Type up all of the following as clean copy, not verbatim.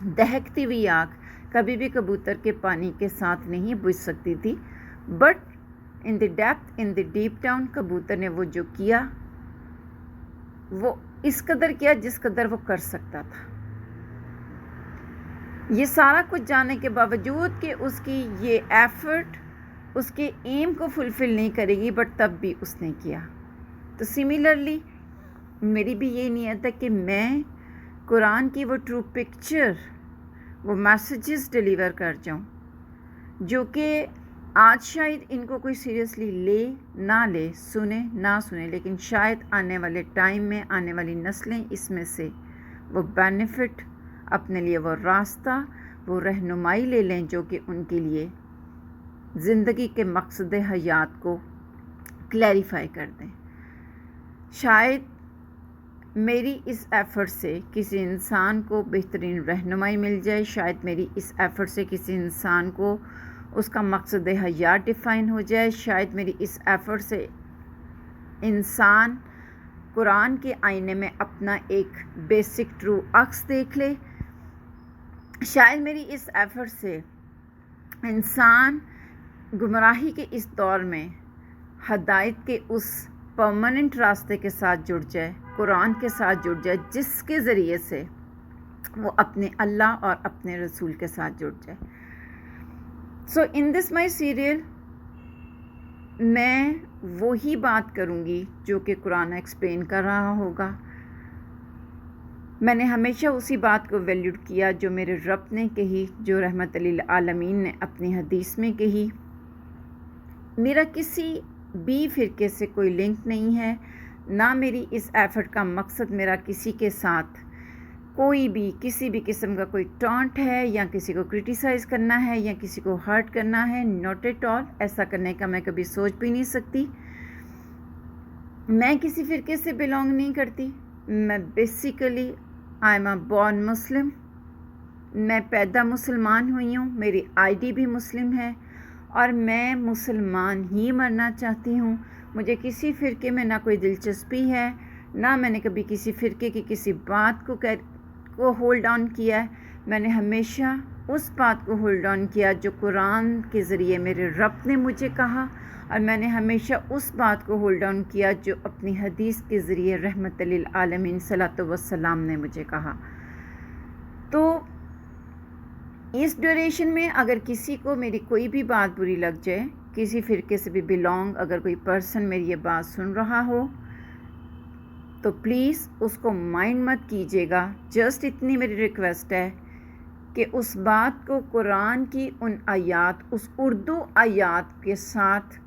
دہکتی ہوئی آگ کبھی بھی کبوتر کے پانی کے ساتھ نہیں بجھ سکتی تھی، but in the depth, in the deep down, کبوتر نے وہ جو کیا وہ اس قدر کیا جس قدر وہ کر سکتا تھا۔ یہ سارا کچھ جانے کے باوجود کہ اس کی یہ ایفرٹ اس کے ایم کو فلفل نہیں کرے گی، بٹ تب بھی اس نے کیا۔ تو سملرلی میری بھی یہ نیت ہے کہ میں قرآن کی وہ ٹرو پکچر، وہ میسیجز ڈیلیور کر جاؤں جو کہ آج شاید ان کو کوئی سیریسلی لے نہ لے، سنے نہ سنے، لیکن شاید آنے والے ٹائم میں آنے والی نسلیں اس میں سے وہ بینیفٹ، اپنے لیے وہ راستہ، وہ رہنمائی لے لیں جو کہ ان کے لیے زندگی کے مقصد حیات کو کلیریفائی کر دیں۔ شاید میری اس ایفرٹ سے کسی انسان کو بہترین رہنمائی مل جائے، شاید میری اس ایفرٹ سے کسی انسان کو اس کا مقصد حیات ڈیفائن ہو جائے، شاید میری اس ایفرٹ سے انسان قرآن کے آئینے میں اپنا ایک بیسک ٹرو عکس دیکھ لے، شاید میری اس ایفرٹ سے انسان گمراہی کے اس دور میں ہدایت کے اس پرماننٹ راستے کے ساتھ جڑ جائے، قرآن کے ساتھ جڑ جائے، جس کے ذریعے سے وہ اپنے اللہ اور اپنے رسول کے ساتھ جڑ جائے۔ سو ان دس مائی سیریل میں وہی بات کروں گی جو کہ قرآن ایکسپلین کر رہا ہوگا۔ میں نے ہمیشہ اسی بات کو ویلیوڈ کیا جو میرے رب نے کہی، جو رحمت للعالمین نے اپنی حدیث میں کہی۔ میرا کسی بھی فرقے سے کوئی لنک نہیں ہے، نہ میری اس ایفرٹ کا مقصد میرا کسی کے ساتھ کوئی بھی کسی بھی قسم کا کوئی ٹانٹ ہے یا کسی کو کرٹیسائز کرنا ہے یا کسی کو ہرٹ کرنا ہے، ناٹ ایٹ آل۔ ایسا کرنے کا میں کبھی سوچ بھی نہیں سکتی۔ میں کسی فرقے سے بلانگ نہیں کرتی، میں basically I am a born Muslim, میں پیدا مسلمان ہوئی ہوں، میری آئی ڈی بھی مسلم ہے اور میں مسلمان ہی مرنا چاہتی ہوں۔ مجھے کسی فرقے میں نہ کوئی دلچسپی ہے، نہ میں نے کبھی کسی فرقے کی کسی بات کو ہولڈ آن کیا ہے۔ میں نے ہمیشہ اس بات کو ہولڈ آن کیا جو قرآن کے ذریعے میرے رب نے مجھے کہا، اور میں نے ہمیشہ اس بات کو ہولڈ آن کیا جو اپنی حدیث کے ذریعے رحمت للعالمین صلی اللہ وسلم نے مجھے کہا۔ تو اس ڈیوریشن میں اگر کسی کو میری کوئی بھی بات بری لگ جائے، کسی فرقے سے بھی بلانگ اگر کوئی پرسن میری یہ بات سن رہا ہو، تو پلیز اس کو مائنڈ مت کیجیے گا۔ جسٹ اتنی میری ریکویسٹ ہے کہ اس بات کو قرآن کی ان آیات، اس اردو آیات کے ساتھ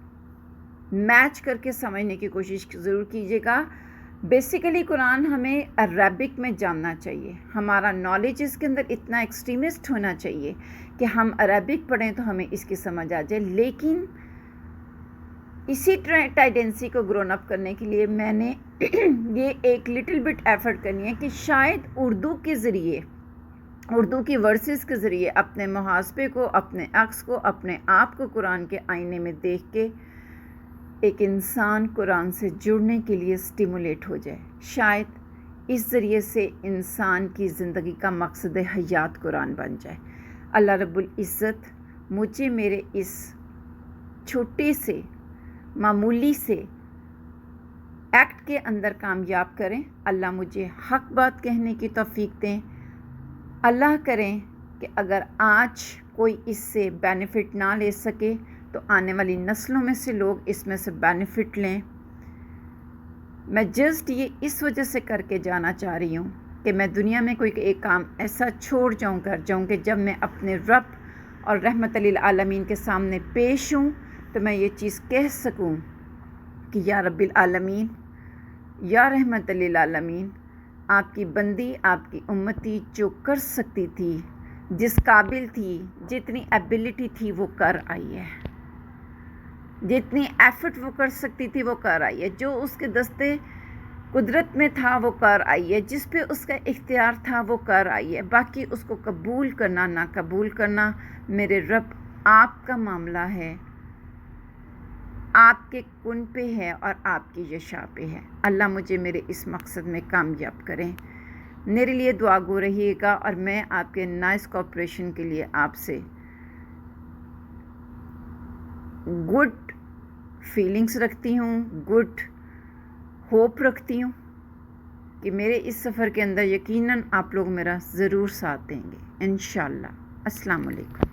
میچ کر کے سمجھنے کی کوشش ضرور کیجیے گا۔ بیسیکلی قرآن ہمیں عربک میں جاننا چاہیے، ہمارا نالج اس کے اندر اتنا ایکسٹریمسٹ ہونا چاہیے کہ ہم عربک پڑھیں تو ہمیں اس کی سمجھ آ جائے۔ لیکن اسی ٹائڈنسی کو گرون اپ کرنے کے لیے میں نے یہ ایک لٹل بٹ ایفرٹ کرنی ہے کہ شاید اردو کے ذریعے، اردو کی ورسز کے ذریعے اپنے محاسبے کو، اپنے عکس کو، اپنے آپ کو قرآن کے آئینے میں دیکھ کے ایک انسان قرآن سے جڑنے کے لیے سٹیمولیٹ ہو جائے۔ شاید اس ذریعے سے انسان کی زندگی کا مقصد حیات قرآن بن جائے۔ اللہ رب العزت مجھے میرے اس چھوٹے سے معمولی سے ایکٹ کے اندر کامیاب کریں۔ اللہ مجھے حق بات کہنے کی توفیق دیں۔ اللہ کریں کہ اگر آج کوئی اس سے بینیفٹ نہ لے سکے تو آنے والی نسلوں میں سے لوگ اس میں سے بینیفٹ لیں۔ میں جسٹ یہ اس وجہ سے کر کے جانا چاہ رہی ہوں کہ میں دنیا میں کوئی ایک کام ایسا چھوڑ جاؤں، کر جاؤں کہ جب میں اپنے رب اور رحمت للعالمین کے سامنے پیش ہوں تو میں یہ چیز کہہ سکوں کہ یا رب العالمین، یا رحمت للعالمین، آپ کی بندی، آپ کی امتی جو کر سکتی تھی، جس قابل تھی، جتنی ایبلٹی تھی وہ کر آئی ہے، جتنی ایفرٹ وہ کر سکتی تھی وہ کر آئی ہے، جو اس کے دستے قدرت میں تھا وہ کر آئی ہے، جس پہ اس کا اختیار تھا وہ کر آئی ہے۔ باقی اس کو قبول کرنا نہ قبول کرنا میرے رب آپ کا معاملہ ہے، آپ کے کن پہ ہے اور آپ کی یشاء پہ ہے۔ اللہ مجھے میرے اس مقصد میں کامیاب کریں۔ میرے لیے دعا گو رہیے گا، اور میں آپ کے نائس کوپریشن کے لیے آپ سے گڈ فیلنگس رکھتی ہوں، گڈ ہوپ رکھتی ہوں کہ میرے اس سفر کے اندر یقیناً آپ لوگ میرا ضرور ساتھ دیں گے انشاءاللہ۔ السلام علیکم۔